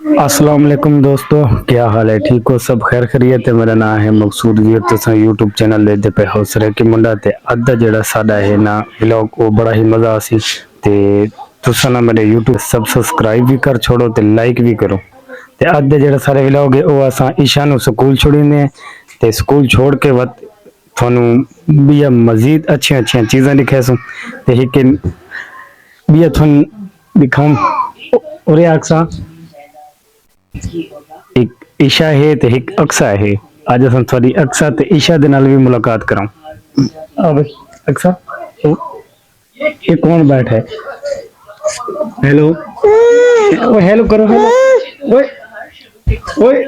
अस्सलाम वालेकुम दोस्तों, क्या हाल है? ठीक हो? सब खैर खैरियत है। मेरा नाम है मकसूद जी। तुसा यूट्यूब चैनल देखते पे हो सरे कि मुंडा ते अद्धा जेड़ा साडा है ना व्लॉग वो बड़ा ही मजा आसी ते तुसा ना मेरे यूट्यूब सब सब्सक्राइब भी कर छोड़ो ते लाइक भी करो। ते अद्धे जेड़ा सारे व्लॉग है वो असा ईशा नु स्कूल छोड़ीने ते स्कूल छोड़ के वत थानू भी मजीद अच्छी अच्छी चीज़ें दिखासू ते हिक भी थानू दिखाऊं और अक्सा एक ईशा है ते एक अक्सा है। आज हम थोड़ी अक्सा ते ईशा दे नाल भी मुलाकात कराऊं। अब अक्सा ये कौन बैठा है? हेलो, ओ हेलो करो, हेलो। ओए ओए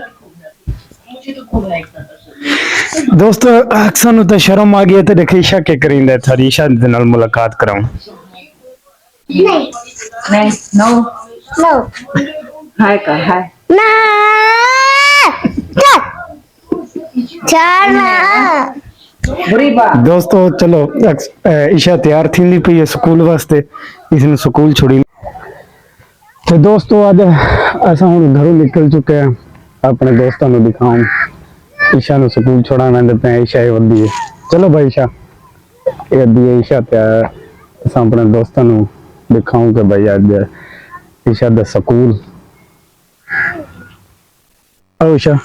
दोस्तों अक्सा नु तो शर्म आ गई है ते देख ईशा के करिंदा थोड़ी ईशा दे नाल मुलाकात कराऊं। नहीं नहीं नो नो हाय का हाय ना चल बुरी बात। दोस्तों चलो ईशा तैयार थी पई है स्कूल वास्ते, इसने स्कूल छोड़ी। तो दोस्तों आज असा हम घरों निकल चुके हैं, अपने दोस्तों को दिखाऊं ईशा नु स्कूल छोड़ा वेंदे पे। ईशा ही वदी है, चलो भाई ईशा ये दी है ईशा तैयार। असा अपने दोस्तों को दिखाऊं कि भाई आज ईशा दा स्कूल। आओ ईशा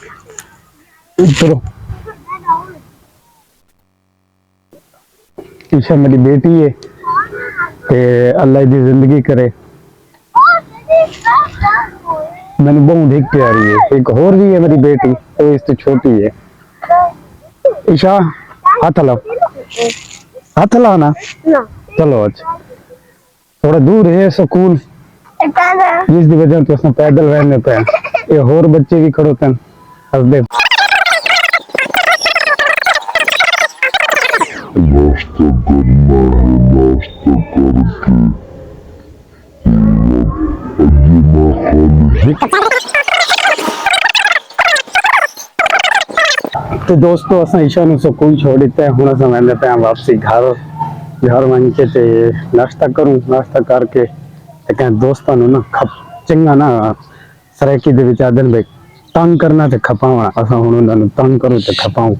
चलो। ईशा मेरी बेटी है ते अल्लाह दी जिंदगी करे। मैंने बहुत देख प्यारी है। एक और भी है मेरी बेटी, वो इससे छोटी है। ईशा हाथ लाओ, हाथ लाओ ना। चलो अच्छा थोड़ा दूर है स्कूल, जिसकी वजह से उसने पैदल रहने पे ये और बच्चे भी खड़े थे हंसदे। नाश्ता करना है, नाश्ता करके अजी मैं खाली तो दोस्तों असा ईशा नु स्कूल छोड़ दिता है। हुण असा वेंदे पे वापसी घर। घर वहीं के ते नाश्ता करूं, नाश्ता करके ते कहीं दोस्तों नु ना खप चंगा ना सराकी दे विच आदन बे तंग करना ते खपावना। असा हुण उन्हां नु तंग करूं ते खपाऊं।